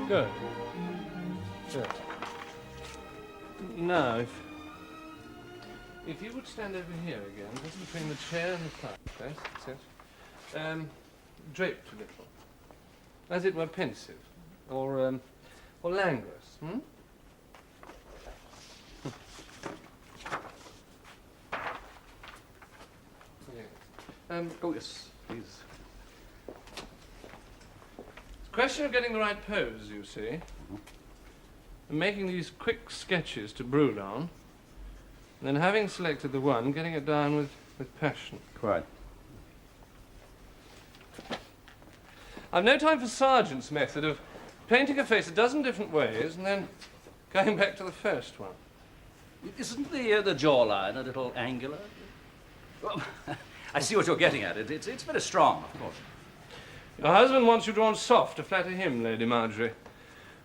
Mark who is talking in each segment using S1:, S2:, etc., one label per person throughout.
S1: Good. Good. Now, if you would stand over here again, just between the chair and the fireplace, that's it. Draped a little, as it were pensive, or languorous. Hmm? Oh yes, please. It's a question of getting the right pose, you see, and making these quick sketches to brood on. And then having selected the one, getting it down with passion.
S2: Quite.
S1: I've no time for Sargent's method of painting a face a dozen different ways and then going back to the first one.
S2: Isn't the jawline a little angular? Well, I see what you're getting at. It's very strong, of course.
S1: Your husband wants you drawn soft to flatter him, Lady Marjorie,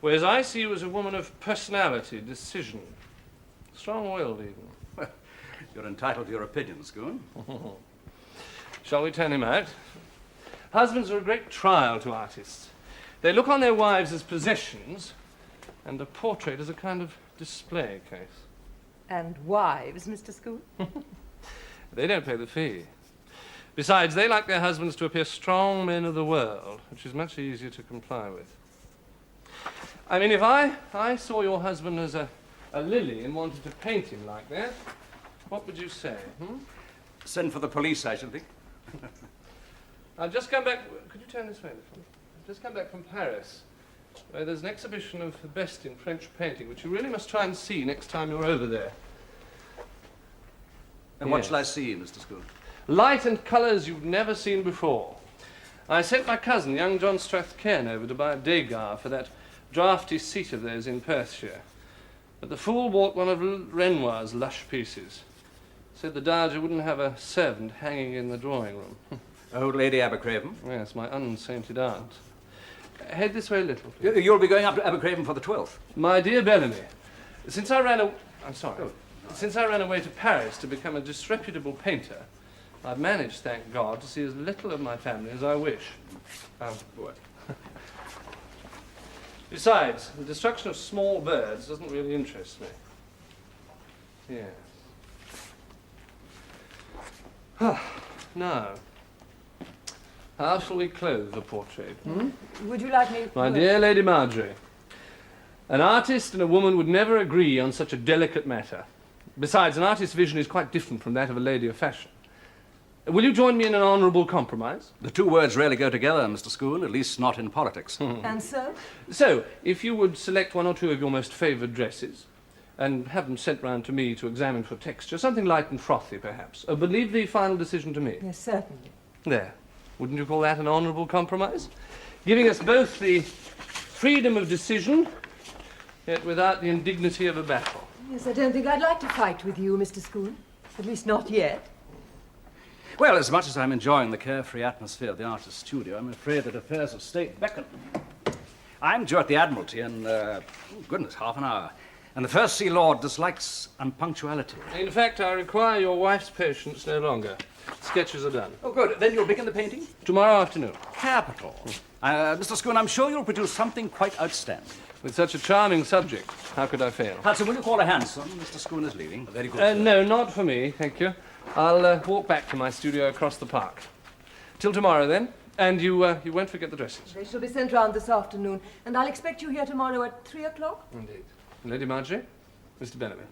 S1: whereas I see you as a woman of personality, decision, strong-willed even.
S2: Well, you're entitled to your opinion, Scoon.
S1: Shall we turn him out? Husbands are a great trial to artists. They look on their wives as possessions, and a portrait as a kind of display case.
S3: And wives, Mr. Scoon?
S1: They don't pay the fee. Besides, they like their husbands to appear strong men of the world, which is much easier to comply with. I mean, if I saw your husband as a lily and wanted to paint him like that, what would you say? Hmm?
S2: Send for the police, I should think.
S1: I've just come back. Could you turn this way a little? I've just come back from Paris, where there's an exhibition of the best in French painting, which you really must try and see next time you're over there.
S2: And what shall I see, Mr. Scoon?
S1: Light and colours you've never seen before. I sent my cousin, young John Strathcairn, over to buy a Degas for that draughty seat of theirs in Perthshire. But the fool bought one of Renoir's lush pieces. Said the Dowager wouldn't have a servant hanging in the drawing room.
S2: Old Lady Abercraven?
S1: Yes, my unsainted aunt. Head this way a little, please.
S2: You'll be going up to Abercraven for the 12th.
S1: My dear Bellamy, since I ran away to Paris to become a disreputable painter, I've managed, thank God, to see as little of my family as I wish.
S2: What?
S1: Besides, the destruction of small birds doesn't really interest me. Yes. Now, how shall we clothe the portrait? Hmm?
S3: Would you like me...
S1: My dear Lady Marjorie, an artist and a woman would never agree on such a delicate matter. Besides, an artist's vision is quite different from that of a lady of fashion. Will you join me in an honourable compromise?
S2: The two words rarely go together, Mr. Scoon, at least not in politics.
S3: And so?
S1: So, if you would select one or two of your most favoured dresses, and have them sent round to me to examine for texture, something light and frothy, perhaps, but leave the final decision to me.
S3: Yes, certainly.
S1: There. Wouldn't you call that an honourable compromise? Giving us both the freedom of decision, yet without the indignity of a battle.
S3: Yes, I don't think I'd like to fight with you, Mr. Scoon. At least not yet.
S2: Well, as much as I'm enjoying the carefree atmosphere of the artist's studio, I'm afraid that affairs of state beckon. I'm due at the Admiralty in, goodness, half an hour. And the First Sea Lord dislikes unpunctuality.
S1: In fact, I require your wife's patience no longer. Sketches are done.
S2: Oh, good. Then you'll begin the painting?
S1: Tomorrow afternoon.
S2: Capital. Mr. Scoon, I'm sure you'll produce something quite outstanding.
S1: With such a charming subject, how could I fail?
S2: Hudson, will you call a hansom? Mr. Scoon is leaving. Very good.
S1: No, not for me, thank you. I'll walk back to my studio across the park. Till tomorrow, then. And you won't forget the dresses.
S3: They shall be sent round this afternoon, and I'll expect you here tomorrow at 3 o'clock.
S1: Indeed. Lady Marjorie, Mr. Bellamy.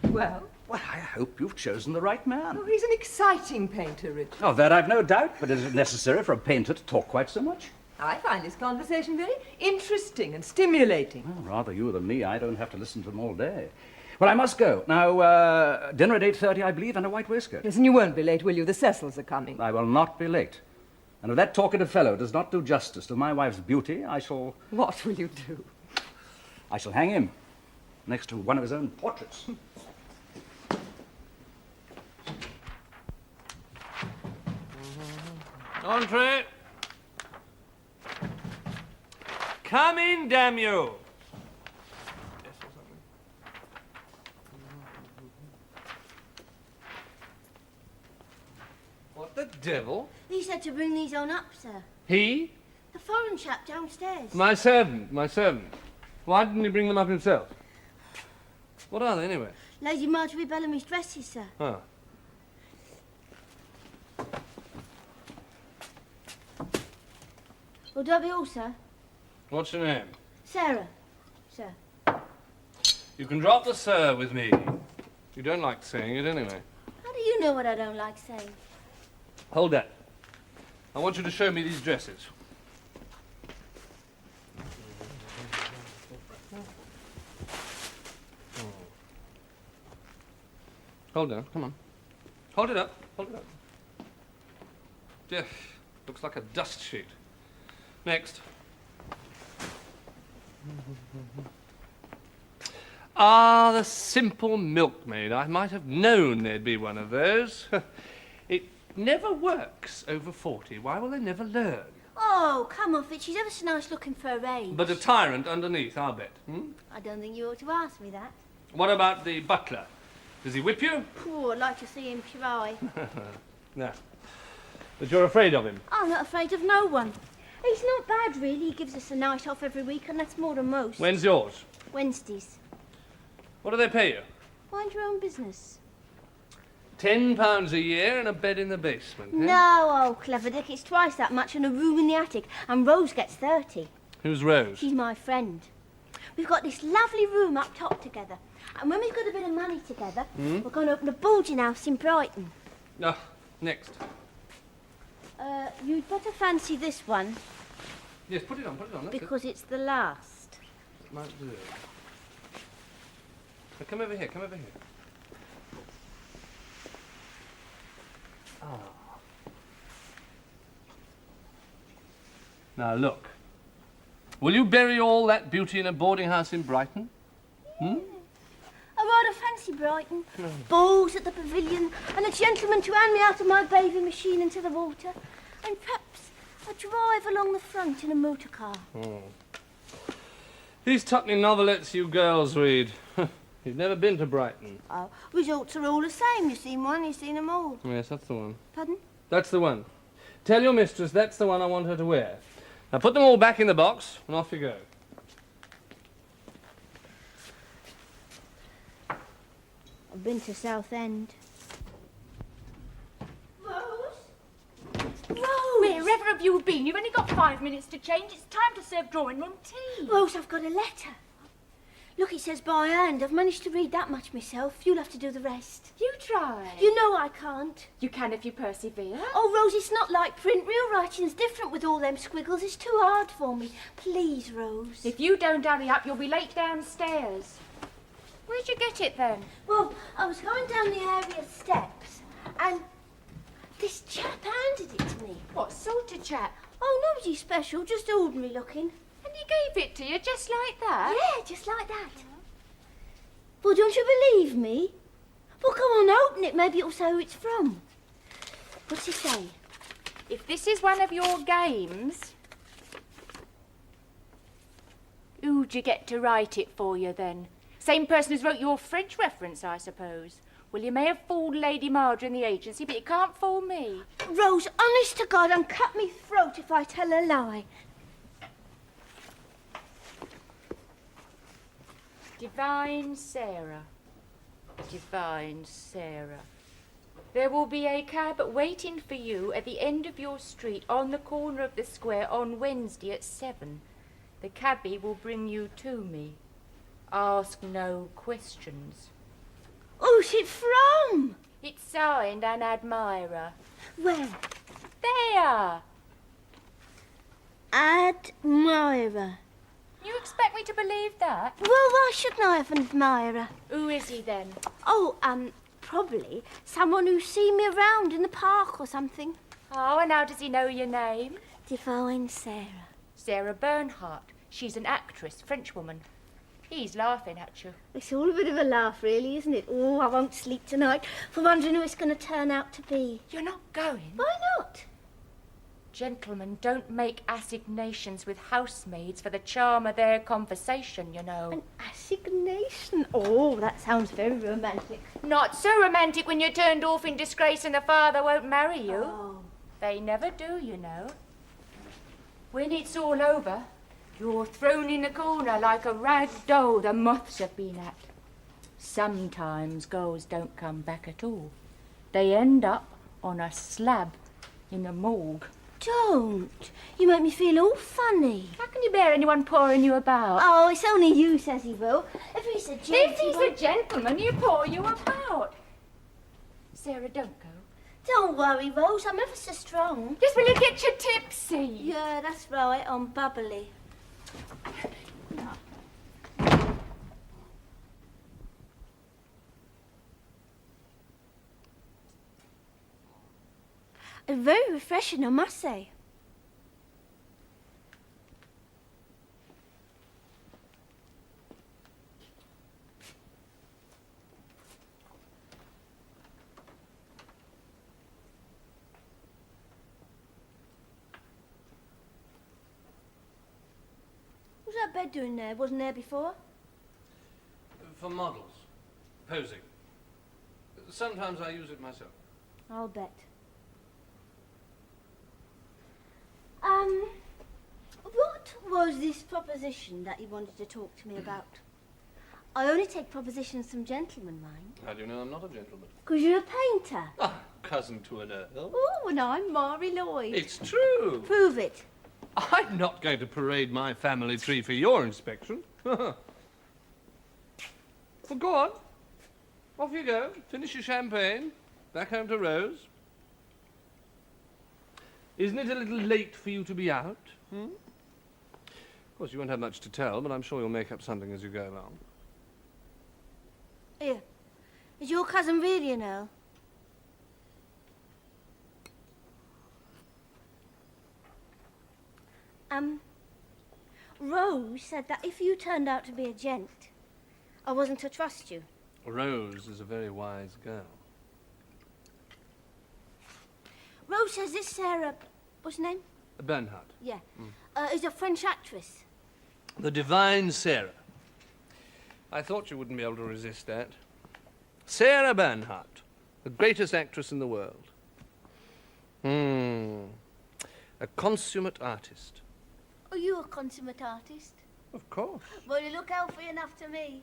S3: Well?
S2: Well, I hope you've chosen the right man.
S3: Oh, he's an exciting painter, Richard.
S2: Oh, that I've no doubt, but is it necessary for a painter to talk quite so much?
S3: I find his conversation very interesting and stimulating.
S2: Well, rather you than me. I don't have to listen to them all day. Well, I must go. Now, dinner at 8:30, I believe, and a white waistcoat.
S3: Yes, and you won't be late, will you? The Cecils are coming.
S2: I will not be late. And if that talkative fellow does not do justice to my wife's beauty, I shall...
S3: What will you do?
S2: I shall hang him next to one of his own portraits.
S1: Entree. Come in, damn you. What the devil?
S4: He said to bring these on up, sir.
S1: He?
S4: The foreign chap downstairs.
S1: My servant. Why didn't he bring them up himself? What are they, anyway?
S4: Lady Marjorie Bellamy's dresses, sir.
S1: Oh.
S4: Will that be all, sir?
S1: What's your name?
S4: Sarah, sir.
S1: You can drop the sir with me. You don't like saying it anyway.
S4: How do you know what I don't like saying?
S1: Hold that. I want you to show me these dresses. Hold on, come on. Hold it up. Dear, looks like a dust sheet. Next. Ah, the simple milkmaid. I might have known there'd be one of those. It never works over 40. Why will they never learn?
S4: Oh, come off it. She's ever so nice looking for her age.
S1: But a tyrant underneath, I'll bet.
S4: I don't think you ought to ask me that.
S1: What about the butler? Does he whip you?
S4: Oh, I'd like to see him try.
S1: No. But you're afraid of him?
S4: I'm not afraid of no one. He's not bad, really. He gives us a night off every week, and that's more than most.
S1: When's yours?
S4: Wednesdays.
S1: What do they pay you?
S4: Mind your own business.
S1: £10 a year and a bed in the basement, eh?
S4: No, old clever Dick. It's twice that much and a room in the attic. And Rose gets 30.
S1: Who's Rose?
S4: She's my friend. We've got this lovely room up top together. And when we've got a bit of money together, we're going to open a boarding house in Brighton.
S1: Ah, next.
S4: You'd better fancy this one.
S1: Yes, put it on, that's
S4: because it's the last.
S1: it. Might do. Now, come over here. Ah. Now, look. Will you bury all that beauty in a boarding house in Brighton?
S4: I rather fancy Brighton. Balls at the pavilion, and a gentleman to hand me out of my bathing machine into the water, and perhaps a drive along the front in a motor car.
S1: These tuckney novelettes you girls read. You've never been to Brighton.
S4: Oh, results are all the same. You've seen one, you've seen them all.
S1: Yes, that's the one.
S4: Pardon?
S1: That's the one. Tell your mistress that's the one I want her to wear. Now put them all back in the box, and off you go.
S4: I've been to Southend. Rose?
S5: Wherever have you been? You've only got 5 minutes to change. It's time to serve drawing room tea.
S4: Rose, I've got a letter. Look, it says by hand. I've managed to read that much myself. You'll have to do the rest.
S5: You try.
S4: You know I can't.
S5: You can if you persevere.
S4: Oh, Rose, it's not like print. Real writing's different with all them squiggles. It's too hard for me. Please, Rose.
S5: If you don't hurry up, you'll be late downstairs. Where'd you get it then?
S4: Well, I was going down the area steps, and this chap handed it to me.
S5: What sort of chap?
S4: Oh, nobody special, just ordinary looking.
S5: And he gave it to you just like that?
S4: Yeah, just like that. Well, don't you believe me? Well, come on, open it. Maybe it'll say who it's from. What's it say?
S5: If this is one of your games, who'd you get to write it for you then? Same person who's wrote your French reference, I suppose. Well, you may have fooled Lady Marjorie in the agency, but you can't fool me.
S4: Rose, honest to God, and cut me throat if I tell a lie.
S5: Divine Sarah. Divine Sarah. There will be a cab waiting for you at the end of your street on the corner of the square on Wednesday at 7. The cabby will bring you to me. Ask no questions.
S4: Who's it from?
S5: It's signed an admirer.
S4: Where?
S5: There!
S4: Admirer.
S5: You expect me to believe that?
S4: Well, why shouldn't I have an admirer?
S5: Who is he then?
S4: Oh, probably someone who's seen me around in the park or something.
S5: Oh, and how does he know your name?
S4: Divine Sarah.
S5: Sarah Bernhardt. She's an actress, Frenchwoman. He's laughing at you.
S4: It's all a bit of a laugh, really, isn't it? Oh, I won't sleep tonight for wondering who it's going to turn out to be.
S5: You're not going?
S4: Why not?
S5: Gentlemen don't make assignations with housemaids for the charm of their conversation, you know.
S4: An assignation? Oh, that sounds very romantic.
S5: Not so romantic when you're turned off in disgrace and the father won't marry you.
S4: Oh.
S5: They never do, you know. When it's all over, you're thrown in a corner like a rag doll the moths have been at. Sometimes girls don't come back at all. They end up on a slab in a morgue.
S4: Don't. You make me feel all funny.
S5: How can you bear anyone pouring you about?
S4: Oh, it's only you, says he will. If he's a
S5: If he's
S4: gentleman...
S5: a gentleman, he'll pour you about. Sarah, don't go.
S4: Don't worry, Rose. I'm ever so strong.
S5: Just will you get your tipsy?
S4: Yeah, that's right. I'm bubbly. Very refreshing, I must say. What's that bed doing there? Wasn't there before?
S1: For models. Posing. Sometimes I use it myself.
S4: I'll bet. What was this proposition that you wanted to talk to me about? I only take propositions from gentlemen, mind.
S1: How do you know I'm not a gentleman?
S4: 'Cause you're a painter.
S1: Ah, cousin to an earl.
S4: Oh, and I'm Mary Lloyd.
S1: It's true.
S4: Prove it.
S1: I'm not going to parade my family tree for your inspection. Well, go on. Off you go. Finish your champagne. Back home to Rose. Isn't it a little late for you to be out? Of course, you won't have much to tell, but I'm sure you'll make up something as you go along.
S4: Here. Is your cousin really an earl? Rose said that if you turned out to be a gent, I wasn't to trust you.
S1: Rose is a very wise girl.
S4: Rose says this Sarah, what's her name?
S1: Bernhardt.
S4: Yeah. Is a French actress.
S1: The divine Sarah. I thought you wouldn't be able to resist that. Sarah Bernhardt, the greatest actress in the world. A consummate artist.
S4: Are you a consummate artist?
S1: Of course.
S4: Well, you look healthy enough to me.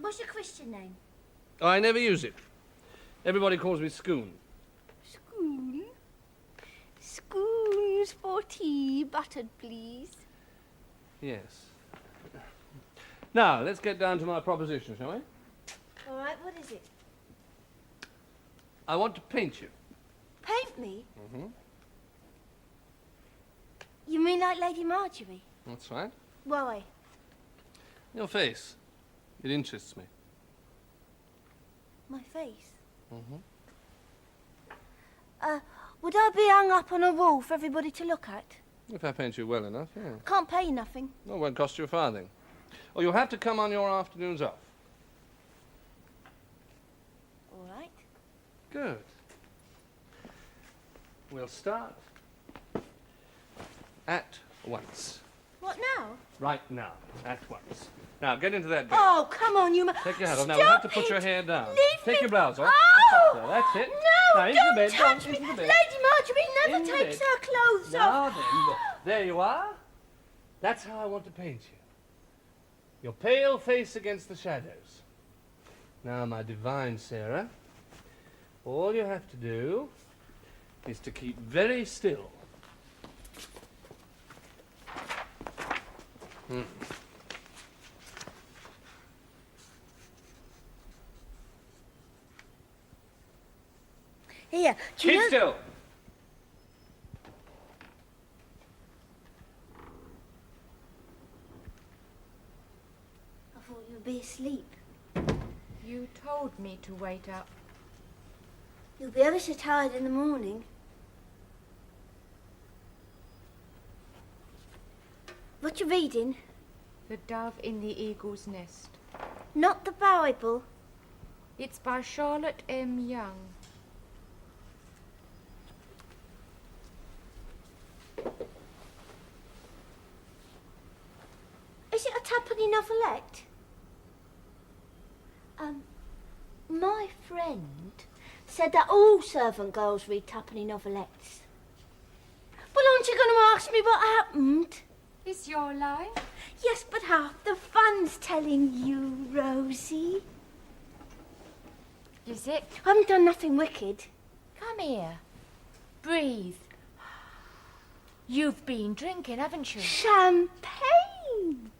S4: What's your Christian name?
S1: Oh, I never use it. Everybody calls me Scoon.
S4: Scoon? Scoons for tea, buttered, please.
S1: Yes. Now, let's get down to my proposition, shall we?
S4: All right, what is it?
S1: I want to paint you.
S4: Paint me?
S1: Mm-hmm.
S4: You mean like Lady Marjorie?
S1: That's right.
S4: Why?
S1: Your face. It interests me.
S4: My face?
S1: Mm-hmm.
S4: Would I be hung up on a wall for everybody to look at?
S1: If I paint you well enough, yeah.
S4: Can't pay nothing.
S1: No, it won't cost you a farthing. Or you'll have to come on your afternoons off.
S4: All right.
S1: Good. We'll start at once.
S4: What now?
S1: Right now. At once. Now, get into that bed.
S4: Oh, come on, you
S1: Take your hat off.
S4: Stop
S1: Now, we'll have to put
S4: it.
S1: your hair down.
S4: Leave
S1: Take
S4: me.
S1: your blouse off.
S4: Oh!
S1: That's it.
S4: No,
S1: Now, into
S4: don't
S1: the bed.
S4: touch
S1: Go on,
S4: me.
S1: into the bed.
S4: Lady Marjorie never
S1: In the
S4: takes
S1: bed.
S4: her clothes
S1: Now
S4: off.
S1: then, look. There you are. That's how I want to paint you. Your pale face against the shadows. Now, my divine Sarah, all you have to do is to keep very still.
S4: Here, do you
S1: Keep
S4: know...
S1: still.
S4: I thought you'd be asleep.
S5: You told me to wait up.
S4: You'll be ever so tired in the morning. What you reading?
S5: The Dove in the Eagle's Nest.
S4: Not the Bible.
S5: It's by Charlotte M. Young.
S4: Is it a twopenny novelette? My friend said that all servant girls read twopenny novelettes. Well, aren't you going to ask me what happened?
S5: It's your line.
S4: Yes, but half the fun's telling you, Rosie.
S5: Is it?
S4: I haven't done nothing wicked.
S5: Come here. Breathe. You've been drinking, haven't you?
S4: Champagne!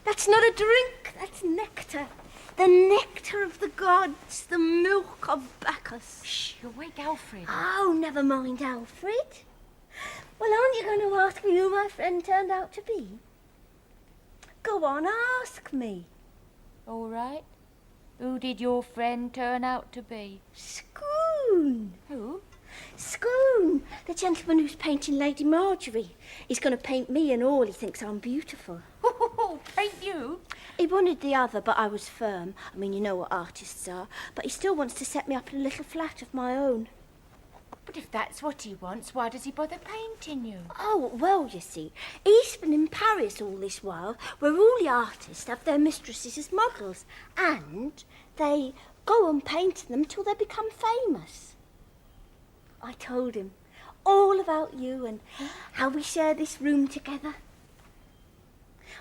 S4: That's not a drink, that's nectar. The nectar of the gods, the milk of Bacchus.
S5: Shh, you'll wake Alfred.
S4: Oh, never mind, Alfred. Well, aren't you going to ask me who my friend turned out to be? Go on, ask me.
S5: All right. Who did your friend turn out to be?
S4: Scoon.
S5: Who?
S4: Scoon, the gentleman who's painting Lady Marjorie. He's going to paint me and all. He thinks I'm beautiful.
S5: Paint you?
S4: He wanted the other, but I was firm. I mean, you know what artists are. But he still wants to set me up in a little flat of my own.
S5: But if that's what he wants, why does he bother painting you?
S4: Oh, well, you see, he's been in Paris all this while, where all the artists have their mistresses as models, and they go on painting them till they become famous. I told him all about you and how we share this room together.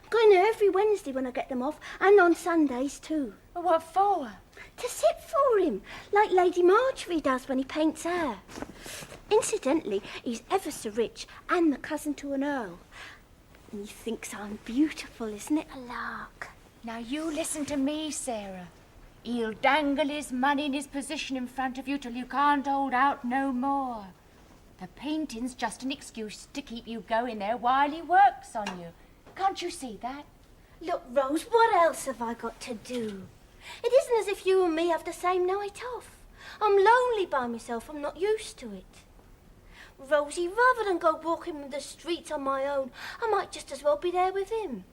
S4: I'm going there every Wednesday when I get them off, and on Sundays too.
S5: Well, what for?
S4: To sit for him, like Lady Marjorie does when he paints her. Incidentally, he's ever so rich and the cousin to an earl. And he thinks I'm beautiful, isn't it a lark?
S5: Now you listen to me, Sarah. He'll dangle his money and his position in front of you till you can't hold out no more. The painting's just an excuse to keep you going there while he works on you. Can't you see that?
S4: Look, Rose, what else have I got to do? It isn't as if you and me have the same night off. I'm lonely by myself. I'm not used to it. Rosie, rather than go walking the streets on my own, I might just as well be there with him.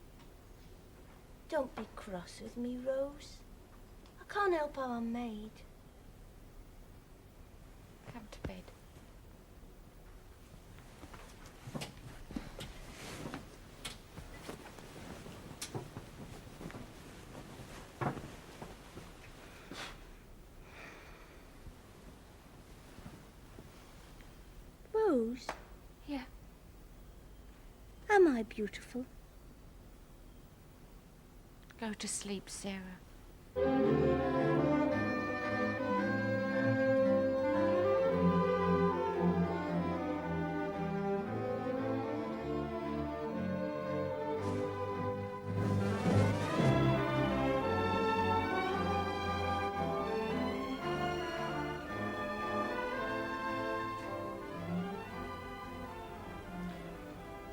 S4: Don't be cross with me, Rose. I can't help how I'm made.
S5: Come to bed.
S4: Rose?
S5: Yeah.
S4: Am I beautiful?
S5: Go to sleep, Sarah.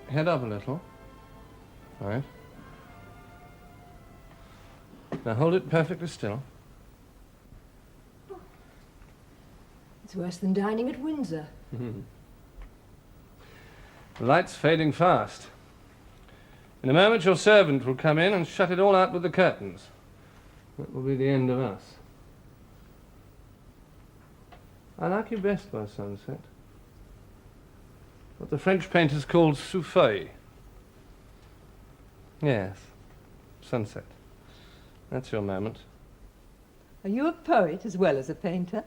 S1: Head up a little. Right. Now hold it perfectly still.
S3: It's worse than dining at Windsor.
S1: The light's fading fast. In a moment your servant will come in and shut it all out with the curtains. That will be the end of us. I like you best by sunset. What the French painters called s01e02. Yes, sunset. That's your moment.
S3: Are you a poet as well as a painter?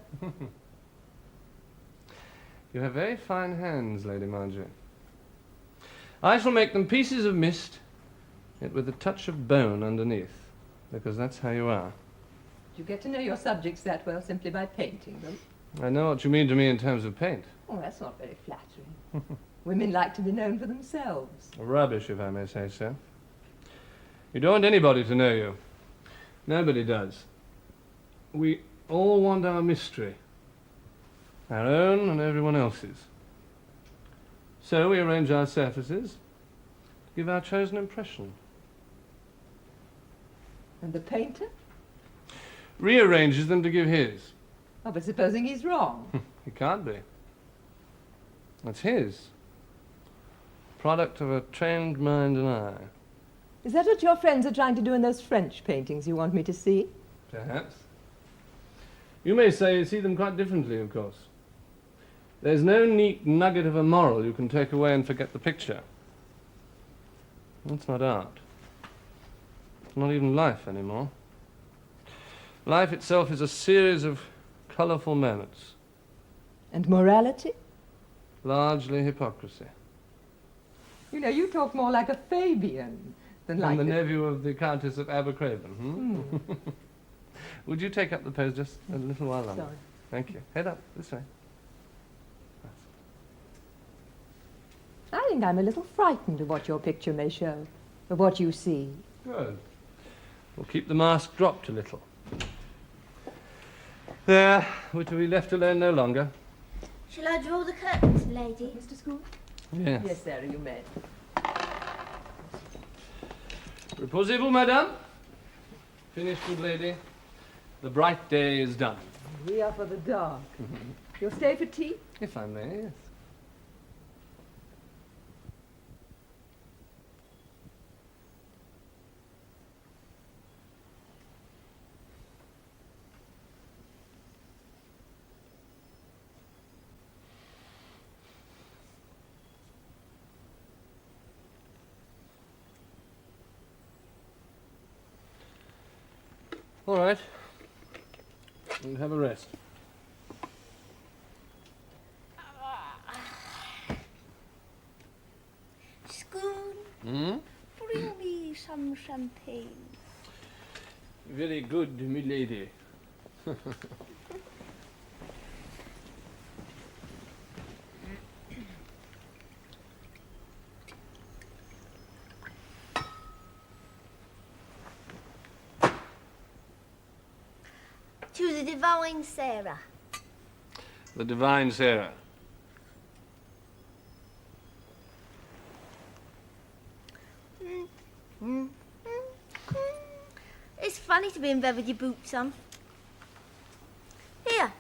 S1: You have very fine hands, Lady Marjorie. I shall make them pieces of mist, yet with a touch of bone underneath, because that's how you are.
S3: You get to know your subjects that well simply by painting them.
S1: I know what you mean to me in terms of paint.
S3: Oh, that's not very flattering. Women like to be known for themselves.
S1: Rubbish, if I may say so. You don't want anybody to know you. Nobody does. We all want our mystery. Our own and everyone else's. So we arrange our surfaces to give our chosen impression.
S3: And the painter?
S1: Rearranges them to give his.
S3: Oh, but supposing he's wrong.
S1: He can't be. That's his. Product of a trained mind and eye.
S3: Is that what your friends are trying to do in those French paintings you want me to see?
S1: Perhaps. You may say you see them quite differently, of course. There's no neat nugget of a moral you can take away and forget the picture. That's not art. It's not even life anymore. Life itself is a series of colourful moments,
S3: And morality?
S1: Largely hypocrisy.
S3: You know, you talk more like a Fabian than like
S1: I'm the nephew of the Countess of Abercraven. Would you take up the pose just a little while longer?
S3: Sorry.
S1: Thank you. Head up, this way.
S3: I think I'm a little frightened of what your picture may show, of what you see.
S1: Good. We'll keep the mask dropped a little. There, we're to be left alone no longer.
S4: Shall I draw the curtains, lady?
S3: Mr. School?
S1: Yes.
S3: Yes, Sarah, you may.
S1: Reposez-vous, madame. Finished, good lady. The bright day is done.
S3: We are for the dark. You'll stay for tea?
S1: If I may, yes. All right. We'll have a rest.
S4: Spoon, bring me some champagne.
S1: Very good, milady.
S4: To the divine Sarah.
S1: The divine Sarah.
S4: It's funny to be in bed with your boots on. Here.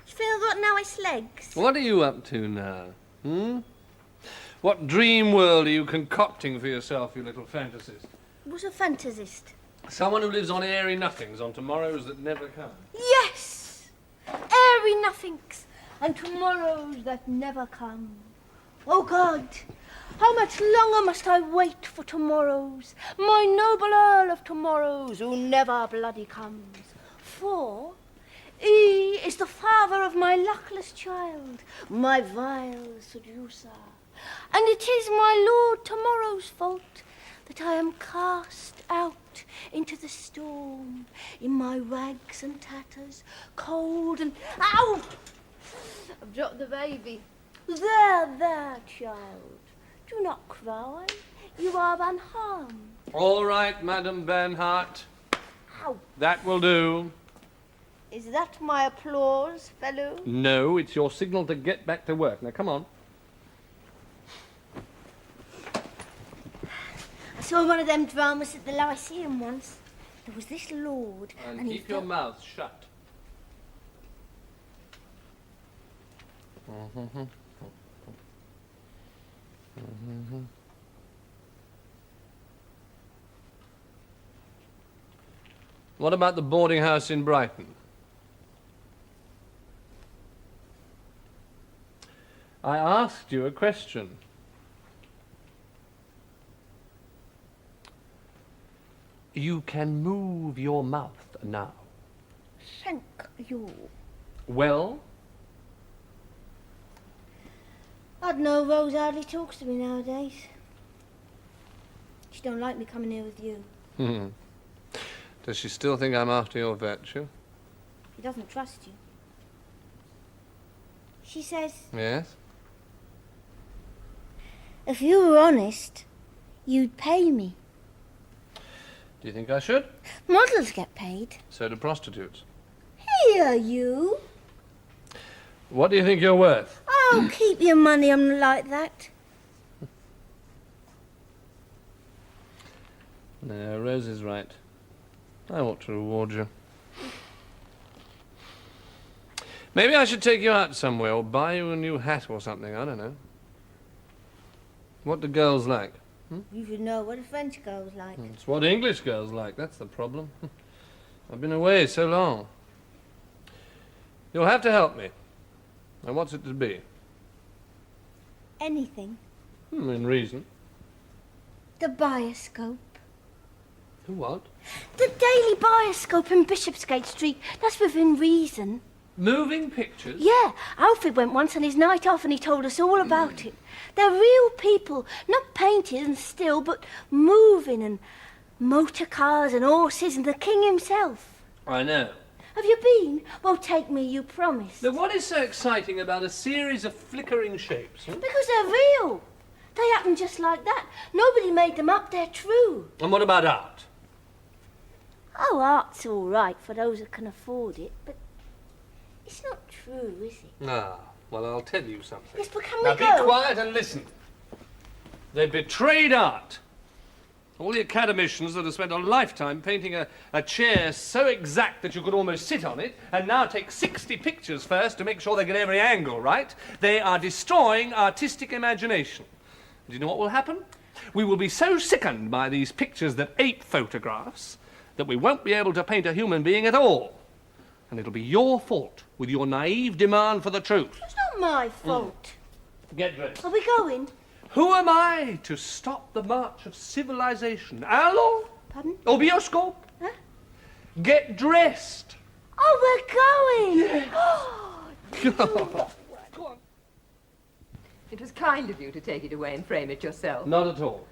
S4: You feel I've got nice legs?
S1: What are you up to now? What dream world are you concocting for yourself, you little fantasist?
S4: What's a fantasist?
S1: Someone who lives on airy nothings, on tomorrows that never come.
S4: Yes! Airy nothings and tomorrows that never come. Oh God, how much longer must I wait for tomorrows, my noble Earl of tomorrows who never bloody comes? For he is the father of my luckless child, my vile seducer. And it is my Lord Tomorrow's fault that I am cast out into the storm in my rags and tatters, cold and... Ow! I've dropped the baby. There, child. Do not cry. You are unharmed.
S1: All right, Madam Bernhardt.
S4: Ow.
S1: That will do.
S4: Is that my applause, fellow?
S1: No, it's your signal to get back to work. Now, come on.
S4: I saw one of them dramas at the Lyceum once. There was this lord...
S1: And
S4: he
S1: keep your mouth shut. What about the boarding house in Brighton? I asked you a question. You can move your mouth now.
S4: Thank you.
S1: Well?
S4: I don't know, Rose hardly talks to me nowadays. She don't like me coming here with you.
S1: Does she still think I'm after your virtue?
S4: She doesn't trust you. She says,
S1: Yes?
S4: if you were honest, you'd pay me.
S1: Do you think I should?
S4: Models get paid.
S1: So do prostitutes.
S4: Here, you.
S1: What do you think you're worth?
S4: Oh, keep your money, I'm not like that.
S1: No, Rose is right. I ought to reward you. Maybe I should take you out somewhere or buy you a new hat or something. I don't know. What do girls like?
S4: You should know what a French girl's like.
S1: It's what English girls like. That's the problem. I've been away so long. You'll have to help me. Now, what's it to be?
S4: Anything.
S1: In reason.
S4: The Bioscope.
S1: The what?
S4: The Daily Bioscope in Bishopsgate Street. That's within reason.
S1: Moving pictures?
S4: Yeah, Alfred went once on his night off and he told us all about it. They're real people, not painted and still, but moving, and motor cars and horses and the king himself.
S1: I know.
S4: Have you been? Well, take me, you promised.
S1: Now, what is so exciting about a series of flickering shapes? Huh?
S4: Because they're real. They happen just like that. Nobody made them up, they're true.
S1: And what about art?
S4: Oh, art's all right for those that can afford it, but it's not true, is it?
S1: Ah, well, I'll tell you something.
S4: Yes, but can
S1: Now
S4: we go?
S1: be quiet and listen. They betrayed art. All the academicians that have spent a lifetime painting a chair so exact that you could almost sit on it, and now take 60 pictures first to make sure they get every angle right, they are destroying artistic imagination. Do you know what will happen? We will be so sickened by these pictures that ape photographs that we won't be able to paint a human being at all. And it'll be your fault with your naive demand for the truth.
S4: It's not my fault.
S1: Get dressed.
S4: Are we going?
S1: Who am I to stop the march of civilization? Allons?
S4: Pardon?
S1: Au bioscope?
S4: Huh?
S1: Get dressed.
S4: Oh, we're going!
S1: Go on.
S3: It was kind of you to take it away and frame it yourself.
S1: Not at all.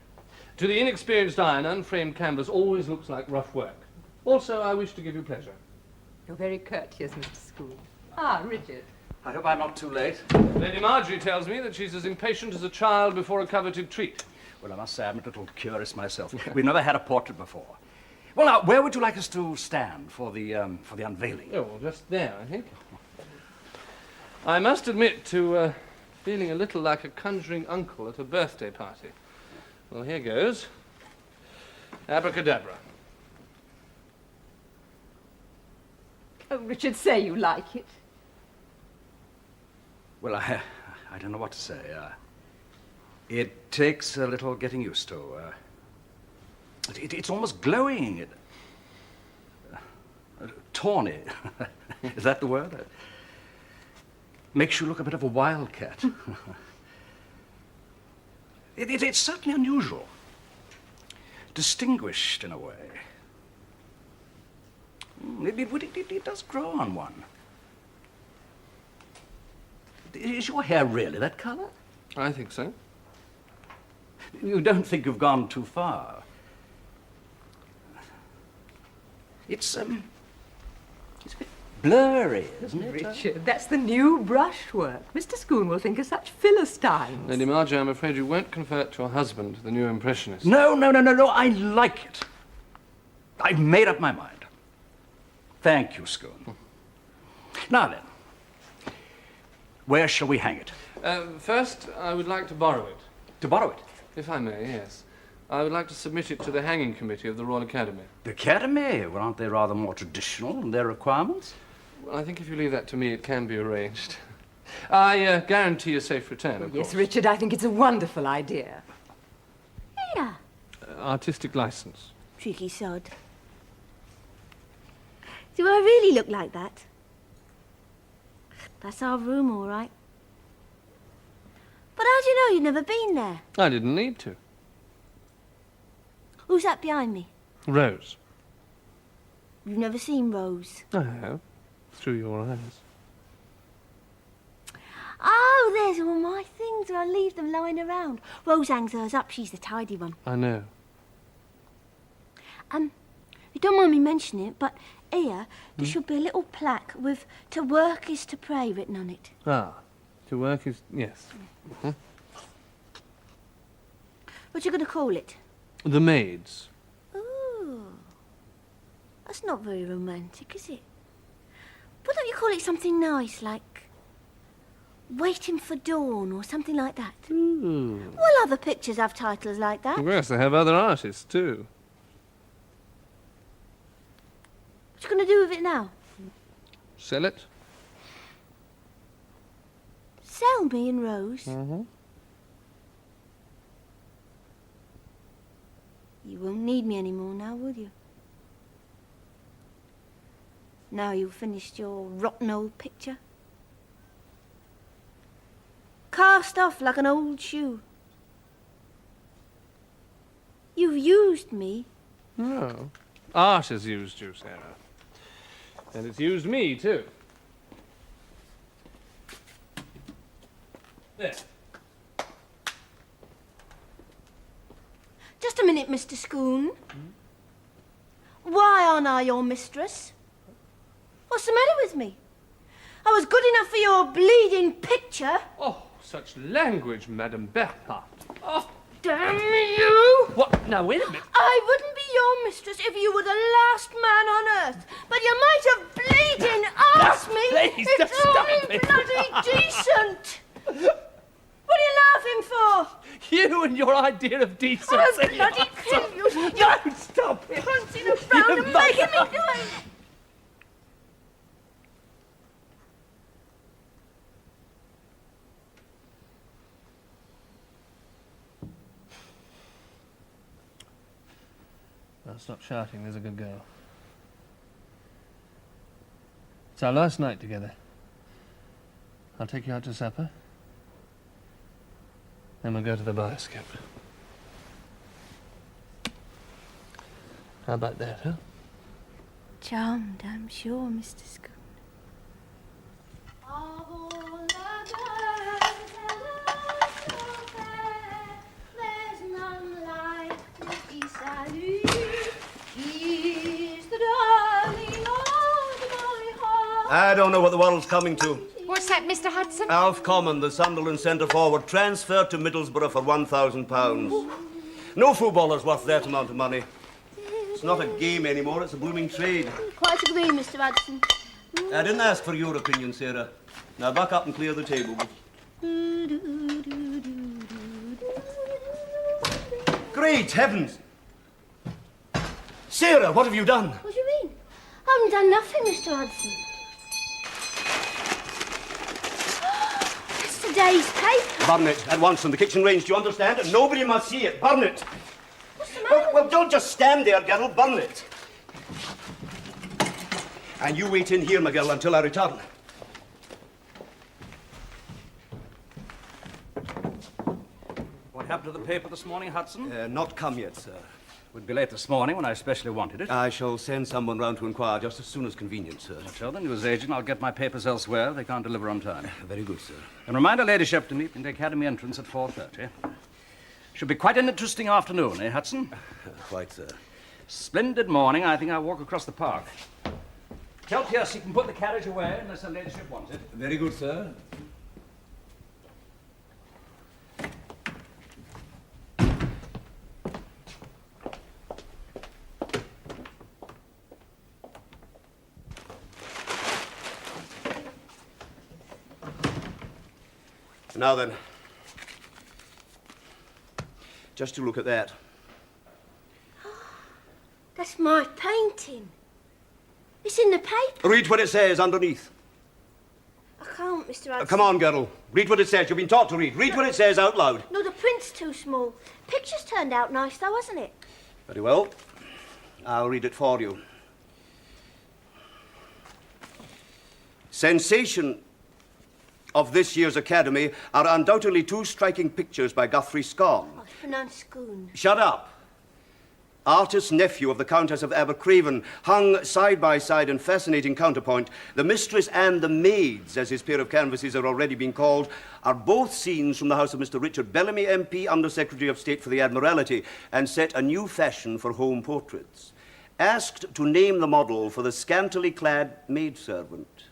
S1: To the inexperienced eye, an unframed canvas always looks like rough work. Also, I wish to give you pleasure.
S3: You're very courteous, Mr. School. Ah, Richard.
S2: I hope I'm not too late.
S1: Lady Marjorie tells me that she's as impatient as a child before a coveted treat.
S2: Well, I must say I'm a little curious myself. We've never had a portrait before. Well, now, where would you like us to stand for the unveiling?
S1: Oh, well, just there, I think. I must admit to feeling a little like a conjuring uncle at a birthday party. Well, here goes. Abracadabra.
S3: Oh, Richard, say you like it.
S2: Well, I don't know what to say. It takes a little getting used to. It's almost glowing. Tawny. Is that the word? Makes you look a bit of a wildcat. It's certainly unusual. Distinguished in a way. It does grow on one. Is your hair really that colour?
S1: I think so.
S2: You don't think you've gone too far? It's a bit blurry, isn't it?
S3: Richard, that's the new brushwork. Mr. Schoon will think us such Philistines.
S1: Lady Marjorie, I'm afraid you won't convert your husband to the new impressionist.
S2: No, I like it. I've made up my mind. Thank you, Schoon. Now then, where shall we hang it?
S1: First, I would like to borrow it.
S2: To borrow it?
S1: If I may, yes. I would like to submit it to the hanging committee of the Royal Academy.
S2: The Academy? Well, aren't they rather more traditional in their requirements?
S1: Well, I think if you leave that to me, it can be arranged. I guarantee a safe return, of
S3: Yes,
S1: course.
S3: Richard, I think it's a wonderful idea.
S4: Yeah.
S1: Artistic license.
S4: Tricky sod. Do I really look like that? That's our room, all right. But how do you know you've never been there?
S1: I didn't need to.
S4: Who's that behind me?
S1: Rose.
S4: You've never seen Rose.
S1: I have. Through your eyes.
S4: Oh, there's all my things. I leave them lying around. Rose hangs hers up. She's the tidy one.
S1: I know.
S4: You don't mind me mentioning it, but here there should be a little plaque with "To work is to pray" written on it.
S1: Ah. To work is... yes.
S4: What you going to call it?
S1: The Maids.
S4: Ooh. That's not very romantic, is it? Why don't you call it something nice, like Waiting for Dawn or something like that?
S1: Ooh.
S4: Well, other pictures have titles like that.
S1: Yes, they have other artists, too.
S4: What you going to do with it now?
S1: Sell it?
S4: Sell me and Rose?
S1: Mm-hmm.
S4: You won't need me anymore now, will you? Now you've finished your rotten old picture? Cast off like an old shoe. You've used me.
S1: No. Art has used you, Sarah. And it's used me, too. There.
S4: Just a minute, Mr. Scoon. Why aren't I your mistress? What's the matter with me? I was good enough for your bleeding picture.
S1: Oh, such language, Madame Bertha. Oh,
S4: Damn you!
S1: what? Now, wait a minute.
S4: I wouldn't be your mistress if you were the last man on earth. But you might have bleeding asked me.
S1: Please,
S4: it's
S1: just stop
S4: only
S1: it.
S4: bloody decent. What are you laughing for?
S1: You and your idea of decency.
S4: I'll bloody kill you.
S1: No, stop it.
S4: Prancing around and making me do it.
S1: Now, stop shouting. There's a good girl. It's our last night together. I'll take you out to supper. Then we'll go to the Herskap. How about that, huh?
S4: Charmed, I'm sure, Mr. Scoon.
S6: I don't know what the world's coming to.
S5: What's that, Mr. Hudson?
S6: Alf Common, the Sunderland centre-forward, transferred to Middlesbrough for £1,000. No footballer's worth that amount of money. It's not a game anymore, it's a blooming trade.
S4: Quite agree, Mr. Hudson.
S6: I didn't ask for your opinion, Sarah. Now back up and clear the table. Great heavens! Sarah, what have you done?
S4: What do you mean? I haven't done nothing, Mr. Hudson. That's today's paper.
S6: Burn it at once on the kitchen range, do you understand? And nobody must see it. Burn it.
S4: What's the matter?
S6: Well, don't just stand there, girl. Burn it. And you wait in here, my girl, until I return.
S2: What happened to the paper this morning, Hudson?
S6: Not come yet, sir.
S2: Would be late this morning when I especially wanted it.
S6: I shall send someone round to inquire just as soon as convenient, sir.
S2: Tell the news agent I'll get my papers elsewhere. They can't deliver on time.
S6: Very good, sir.
S2: And remind her ladyship to meet me at the Academy entrance at 4:30. Should be quite an interesting afternoon, eh, Hudson?
S6: Quite, sir.
S2: Splendid morning. I think I'll walk across the park. Tell Pierce he can put the carriage away unless her ladyship wants it.
S6: Very good, sir. Now then, just to look at that.
S4: That's my painting. It's in the paper.
S6: Read what it says underneath.
S4: I can't, Mr. Hudson.
S6: Come on, girl. Read what it says. You've been taught to read. Read what it says out loud.
S4: No, the print's too small. Picture's turned out nice, though, hasn't it?
S6: Very well. I'll read it for you. Sensation of this year's Academy are undoubtedly two striking pictures by Guthrie Scorn.
S4: Oh, it's pronounced Scoon.
S6: Shut up. Artist nephew of the Countess of Abercraven, hung side by side in fascinating counterpoint, the Mistress and the Maids, as his pair of canvases are already being called, are both scenes from the house of Mr. Richard Bellamy, MP, Under Secretary of State for the Admiralty, and set a new fashion for home portraits. Asked to name the model for the scantily clad maidservant.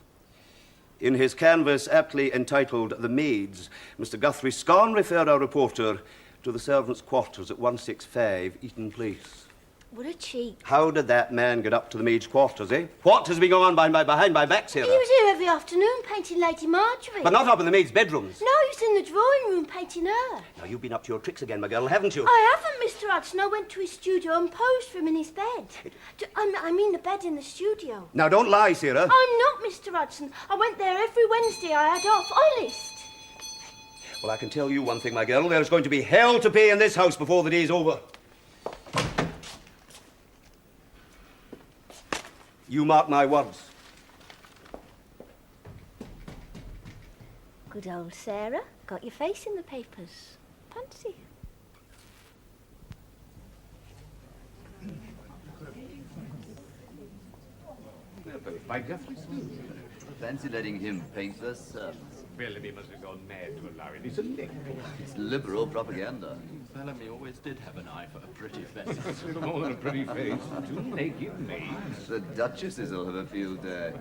S6: In his canvas aptly entitled The Maids, Mr. Guthrie Scorn referred our reporter to the servants' quarters at 165 Eaton Place.
S4: What a cheek.
S6: How did that man get up to the maids' quarters, eh? What has been going on behind my back, Sarah?
S4: He was here every afternoon painting Lady Marjorie.
S6: But not up in the maids' bedrooms.
S4: No, he was in the drawing room painting her.
S6: Now, you've been up to your tricks again, my girl, haven't you?
S4: I haven't, Mr. Hudson. I went to his studio and posed for him in his bed. I mean the bed in the studio.
S6: Now, don't lie, Sarah.
S4: I'm not, Mr. Hudson. I went there every Wednesday I had off, honest.
S6: Well, I can tell you one thing, my girl. There's going to be hell to pay in this house before the day's over. You mark my words.
S4: Good old Sarah. Got your face in the papers. Fancy.
S7: Fancy letting him paint the servants. Bellamy must have gone mad to allow it. It's a lick.
S8: It's liberal propaganda.
S9: Bellamy always did have an eye for a pretty face.
S7: More than a pretty face. Two naked maids.
S8: The duchesses will have a field day.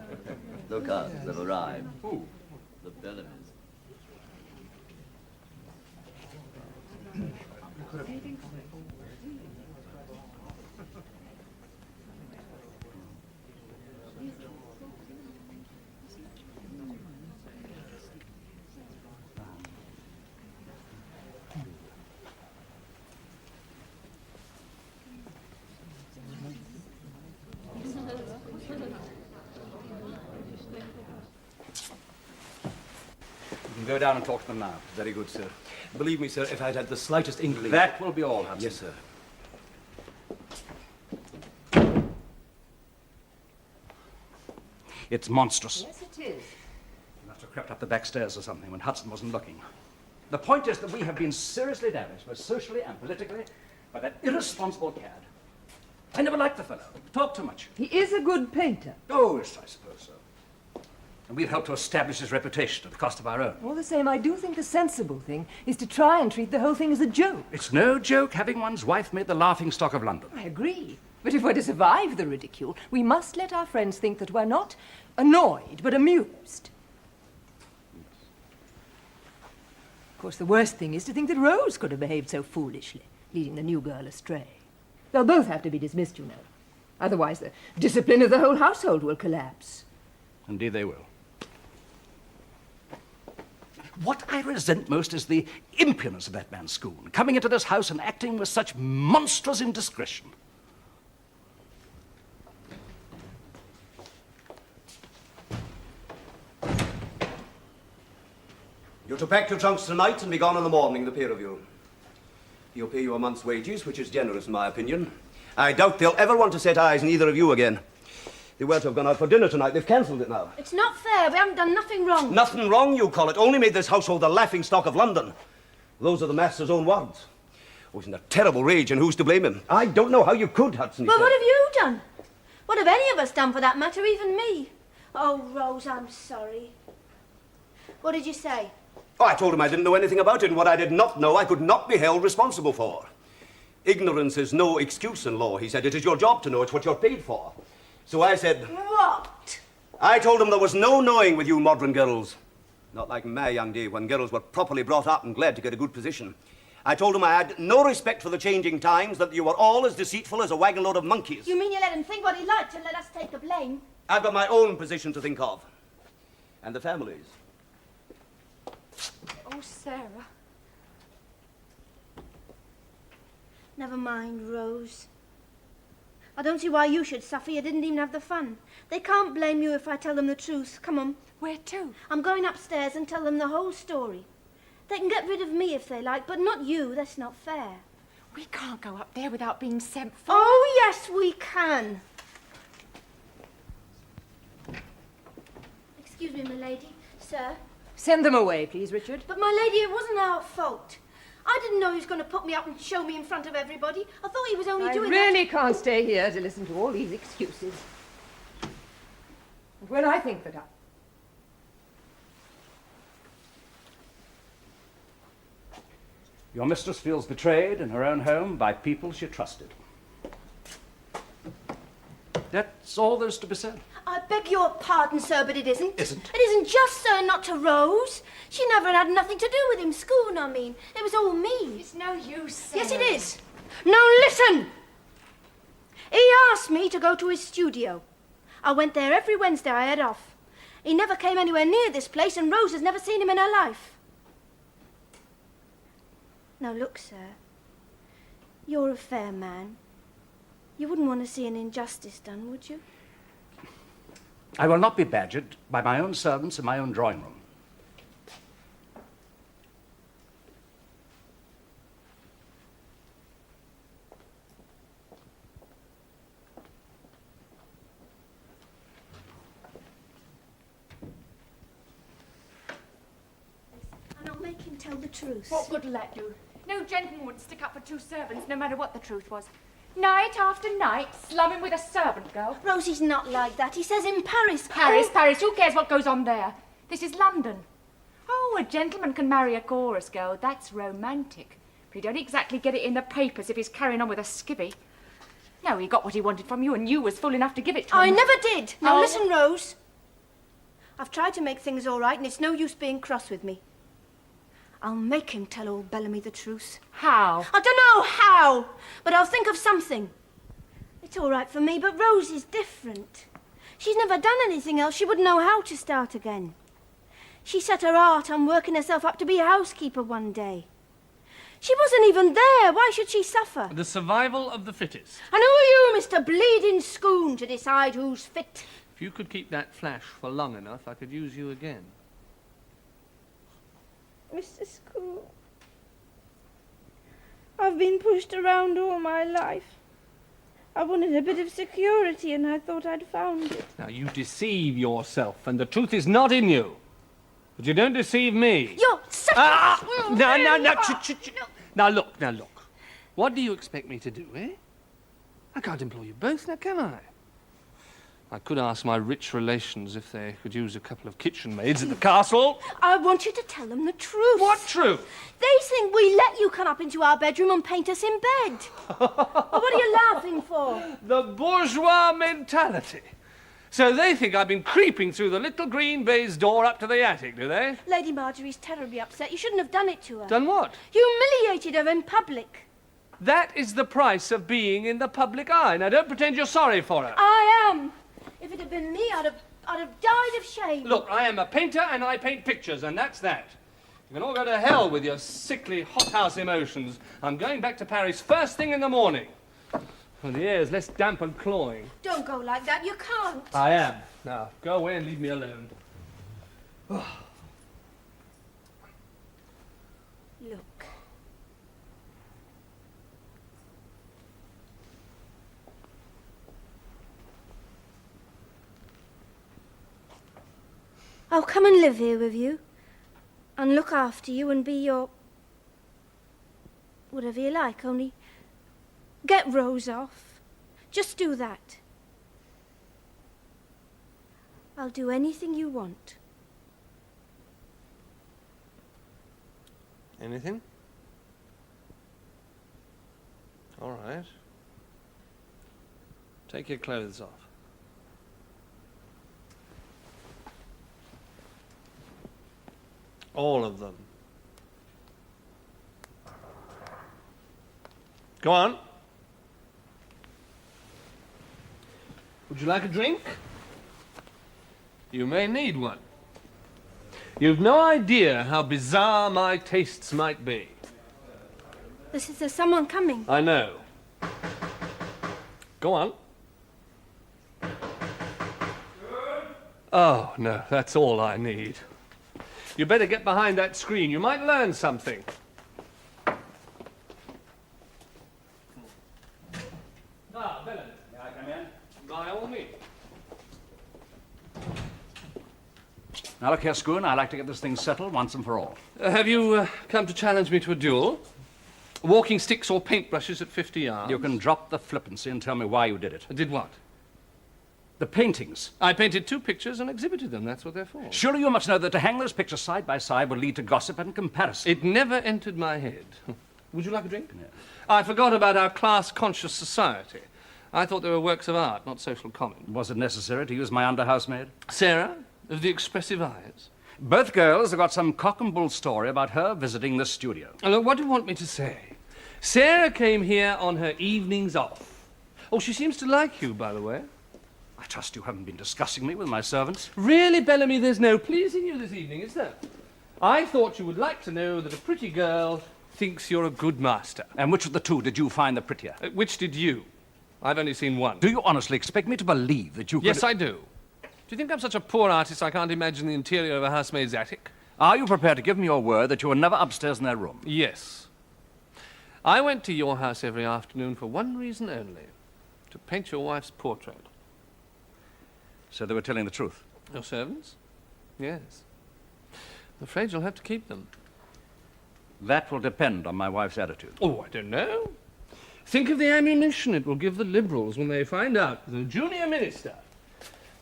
S8: Look up, they've arrived.
S7: Who?
S8: The Bellamys.
S2: You can go down and talk to them now.
S6: Very good, sir. Believe me, sir, if I'd had the slightest inkling...
S2: That will be all, Hudson.
S6: Yes, sir.
S2: It's monstrous.
S3: Yes, it is.
S2: He must have crept up the back stairs or something when Hudson wasn't looking. The point is that we have been seriously damaged, both socially and politically, by that irresponsible cad. I never liked the fellow. Talked too much.
S3: He is a good painter.
S2: Oh, yes, I suppose so. And we've helped to establish his reputation at the cost of our own.
S3: All the same, I do think the sensible thing is to try and treat the whole thing as a joke.
S2: It's no joke having one's wife made the laughingstock of London.
S3: I agree. But if we're to survive the ridicule, we must let our friends think that we're not annoyed, but amused. Of course, the worst thing is to think that Rose could have behaved so foolishly, leading the new girl astray. They'll both have to be dismissed, you know. Otherwise, the discipline of the whole household will collapse.
S2: Indeed they will. What I resent most is the impudence of that man Schoon, coming into this house and acting with such monstrous indiscretion.
S6: You're to pack your trunks tonight and be gone in the morning, the pair of you. He'll pay you a month's wages, which is generous in my opinion. I doubt they'll ever want to set eyes on either of you again. They were to have gone out for dinner tonight. They've cancelled it now.
S4: It's not fair. We haven't done nothing wrong.
S6: Nothing wrong, you call it. Only made this household the laughingstock of London. Those are the master's own words. Oh, he's in a terrible rage, and who's to blame him? I don't know how you could, Hudson.
S4: Well, what have you done? What have any of us done, for that matter, even me? Oh, Rose, I'm sorry. What did you say?
S6: Oh, I told him I didn't know anything about it, and what I did not know I could not be held responsible for. Ignorance is no excuse in law, he said. It is your job to know. It's what you're paid for. So I said...
S4: What?
S6: I told him there was no knowing with you modern girls. Not like my young day, when girls were properly brought up and glad to get a good position. I told him I had no respect for the changing times, that you were all as deceitful as a wagon load of monkeys.
S4: You mean you let him think what he liked and let us take the blame?
S6: I've got my own position to think of. And the families.
S5: Oh, Sarah.
S4: Never mind, Rose. I don't see why you should suffer. You didn't even have the fun. They can't blame you if I tell them the truth. Come on.
S5: Where to?
S4: I'm going upstairs and tell them the whole story. They can get rid of me if they like, but not you. That's not fair.
S5: We can't go up there without being sent for.
S4: Oh, yes, we can. Excuse me, my lady. Sir.
S3: Send them away, please, Richard.
S4: But, my lady, it wasn't our fault. I didn't know he was going to put me up and show me in front of everybody. I thought he was only doing that...
S3: I really can't stay here to listen to all these excuses. And when I think that
S2: Your mistress feels betrayed in her own home by people she trusted. That's all there's to be said.
S4: I beg your pardon, sir, but it isn't.
S2: Isn't?
S4: It isn't just, sir, not to Rose. She never had nothing to do with him. Schoon, I mean. It was all me.
S5: It's no use, Sarah.
S4: Yes, it is. Now, listen. He asked me to go to his studio. I went there every Wednesday I had off. He never came anywhere near this place, and Rose has never seen him in her life. Now, look, sir. You're a fair man. You wouldn't want to see an injustice done, would you?
S2: I will not be badgered by my own servants in my own drawing room.
S4: And I'll make him tell the truth.
S5: What good will that do? No gentleman would stick up for two servants, no matter what the truth was. Night after night, slumming with a servant girl.
S4: Rosie's not like that. He says in Paris.
S5: Paris,
S4: Oh,
S5: Paris, who cares what goes on there? This is London. I Oh, a gentleman can marry a chorus girl. That's romantic. But he don't exactly get it in the papers if he's carrying on with a skivvy. No, he got what he wanted from you, and you was fool enough to give it to him.
S4: I never did. Now
S5: Oh.
S4: listen, Rose. I've tried to make things all right, and it's no use being cross with me. I'll make him tell old Bellamy the truth.
S5: How?
S4: I don't know how, but I'll think of something. It's all right for me, but Rose is different. She's never done anything else. She wouldn't know how to start again. She set her heart on working herself up to be a housekeeper one day. She wasn't even there. Why should she suffer?
S1: The survival of the fittest.
S4: And who are you, Mr. Bleeding Scoon, to decide who's fit?
S1: If you could keep that flash for long enough, I could use you again.
S10: Mr. Scoon, I've been pushed around all my life. I wanted a bit of security and I thought I'd found it.
S1: Now, you deceive yourself, and the truth is not in you. But you don't deceive me.
S4: You're such a...
S1: No. Now, look. What do you expect me to do, eh? I can't employ you both, now, can I? I could ask my rich relations if they could use a couple of kitchen maids at the castle.
S4: I want you to tell them the truth.
S1: What truth?
S4: They think we let you come up into our bedroom and paint us in bed. Well, what are you laughing for?
S1: The bourgeois mentality. So they think I've been creeping through the little green baize door up to the attic, do they?
S4: Lady Marjorie's terribly upset. You shouldn't have done it to her.
S1: Done what?
S4: Humiliated her in public.
S1: That is the price of being in the public eye. Now, don't pretend you're sorry for her.
S4: I am. If it had been me, I'd have died of shame.
S1: Look, I am a painter and I paint pictures, and that's that. You can all go to hell with your sickly hothouse emotions. I'm going back to Paris first thing in the morning. Well, the air's less damp and cloying.
S4: Don't go like that. You can't.
S1: I am. Now, go away and leave me alone.
S4: Look. I'll come and live here with you and look after you and be your... whatever you like, only get Rose off. Just do that. I'll do anything you want.
S1: Anything? All right. Take your clothes off. All of them. Go on. Would you like a drink? You may need one. You've no idea how bizarre my tastes might be.
S4: There's someone coming.
S1: I know. Go on. Oh, no, that's all I need. You better get behind that screen. You might learn something. Ah, Bellamy.
S2: May I come in?
S1: By all means.
S2: Now, look here, Scoon, I'd like to get this thing settled once and for all.
S1: Have you come to challenge me to a duel? Walking sticks or paintbrushes at 50 yards?
S2: You can drop the flippancy and tell me why you did it.
S1: Did what?
S2: The paintings.
S1: I painted 2 pictures and exhibited them. That's what they're for.
S2: Surely you must know that to hang those pictures side by side will lead to gossip and comparison.
S1: It never entered my head. Would you like a drink?
S2: Yeah.
S1: I forgot about our class-conscious society. I thought they were works of art, not social comment.
S2: Was it necessary to use my under-housemaid?
S1: Sarah, of the expressive eyes.
S2: Both girls have got some cock and bull story about her visiting the studio.
S1: Look, what do you want me to say? Sarah came here on her evenings off. Oh, she seems to like you, by the way.
S2: I trust you haven't been discussing me with my servants.
S1: Really, Bellamy, there's no pleasing you this evening, is there? I thought you would like to know that a pretty girl thinks you're a good master.
S2: And which of the two did you find the prettier?
S1: Which did you? I've only seen one.
S2: Do you honestly expect me to believe that you could...
S1: Yes, I do. Do you think I'm such a poor artist I can't imagine the interior of a housemaid's attic?
S2: Are you prepared to give me your word that you were never upstairs in their room?
S1: Yes. I went to your house every afternoon for one reason only, to paint your wife's portrait.
S2: So they were telling the truth?
S1: Your servants? Yes. I'm afraid you'll have to keep them.
S2: That will depend on my wife's attitude.
S1: Oh, I don't know. Think of the ammunition it will give the Liberals when they find out that a junior minister,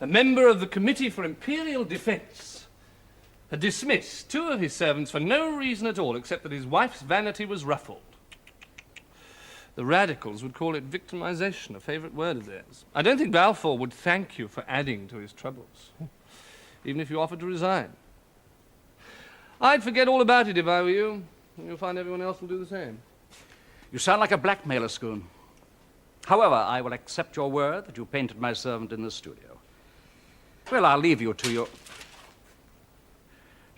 S1: a member of the Committee for Imperial Defence, dismissed 2 of his servants for no reason at all except that his wife's vanity was ruffled. The radicals would call it victimization, a favourite word of theirs. I don't think Balfour would thank you for adding to his troubles, even if you offered to resign. I'd forget all about it if I were you, and you'll find everyone else will do the same.
S2: You sound like a blackmailer, Scoon. However, I will accept your word that you painted my servant in the studio. Well, I'll leave you to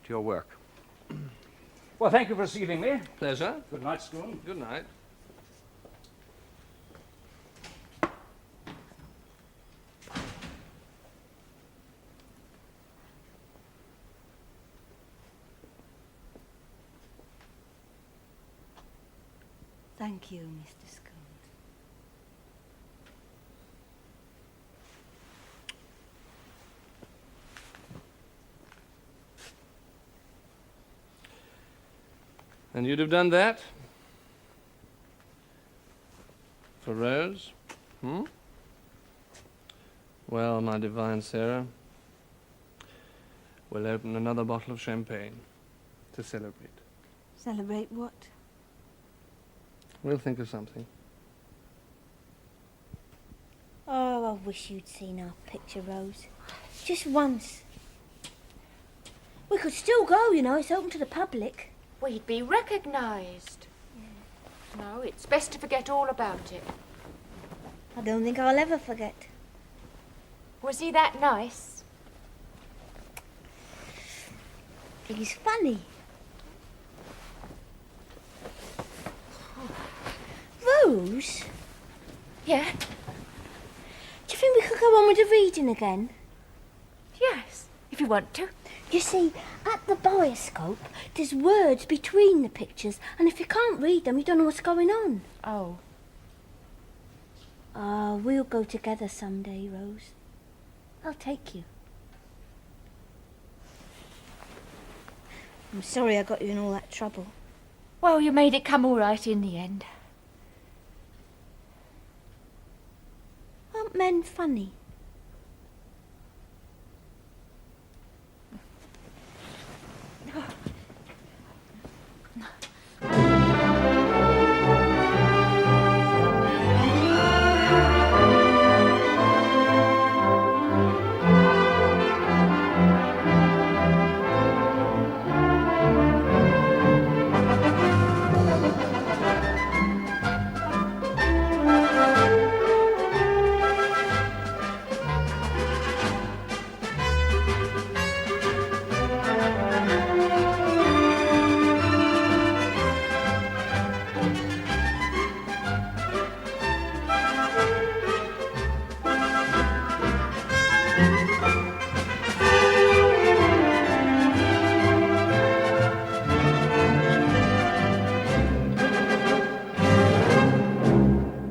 S2: your work. Well, thank you for receiving me.
S1: Pleasure.
S2: Good night, Scoon.
S1: Good night.
S4: Thank you, Mr. Scone.
S1: And you'd have done that? For Rose? Well, my divine Sarah, we'll open another bottle of champagne to celebrate.
S4: Celebrate what?
S1: We'll think of something.
S4: Oh, I wish you'd seen our picture, Rose. Just once. We could still go, you know. It's open to the public.
S5: We'd be recognised. No, it's best to forget all about it.
S4: I don't think I'll ever forget.
S5: Was he that nice?
S4: He's funny. Rose?
S5: Yeah?
S4: Do you think we could go on with the reading again?
S5: Yes, if you want to.
S4: You see, at the bioscope, there's words between the pictures, and if you can't read them, you don't know what's going on.
S5: Oh.
S4: We'll go together someday, Rose. I'll take you. I'm sorry I got you in all that trouble.
S5: Well, you made it come all right in the end.
S4: Aren't men funny?